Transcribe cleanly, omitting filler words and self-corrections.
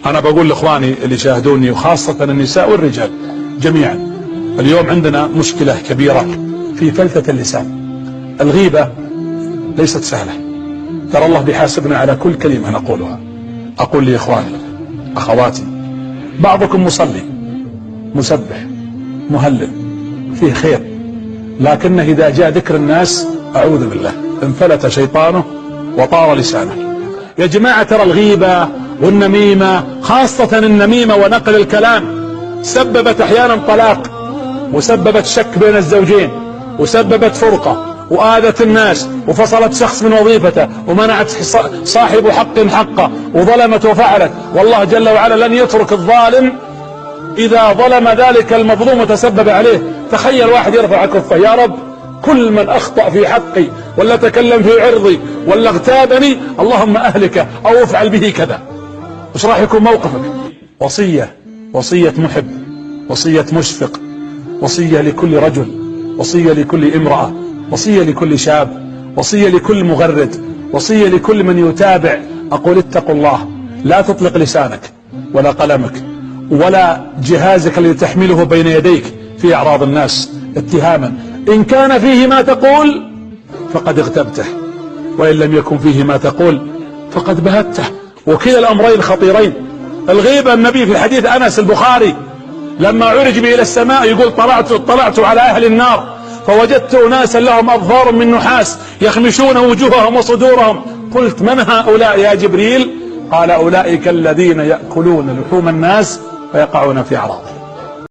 أنا بقول لإخواني اللي يشاهدوني وخاصة النساء والرجال جميعا، اليوم عندنا مشكلة كبيرة في فلتة اللسان. الغيبة ليست سهلة، ترى الله بيحاسبنا على كل كلمة نقولها. أقول لإخواني أخواتي، بعضكم مصلي مسبح مهلل فيه خير، لكنه إذا جاء ذكر الناس أعوذ بالله انفلت شيطانه وطار لسانه. يا جماعة ترى الغيبة والنميمة، خاصة النميمة ونقل الكلام، سببت أحيانا طلاق، وسببت شك بين الزوجين، وسببت فرقة، وآذت الناس، وفصلت شخص من وظيفته، ومنعت صاحب حق حقه، وظلمت وفعلت. والله جل وعلا لن يترك الظالم إذا ظلم ذلك المظلوم وتسبب عليه. تخيل واحد يرفع كفه، يا رب كل من أخطأ في حقي ولا تكلم في عرضي ولا اغتابني اللهم أهلكه أو افعل به كذا. وش راح يكون موقفك؟ وصية محب، وصية مشفق، وصية لكل رجل، وصية لكل امرأة، وصية لكل شاب، وصية لكل مغرد، وصية لكل من يتابع. أقول اتقوا الله، لا تطلق لسانك ولا قلمك ولا جهازك الذي تحمله بين يديك في أعراض الناس اتهاما. إن كان فيه ما تقول فقد اغتبته، وإن لم يكن فيه ما تقول فقد بهته. وكلا الأمرين خطيرين. الغيبة، النبي في حديث أنس البخاري لما عرج به إلى السماء يقول اطلعت على أهل النار فوجدت أناسا لهم أظفار من نحاس يخمشون وجوههم وصدورهم، قلت من هؤلاء يا جبريل؟ قال أولئك الذين يأكلون لحوم الناس فيقعون في أعراضهم.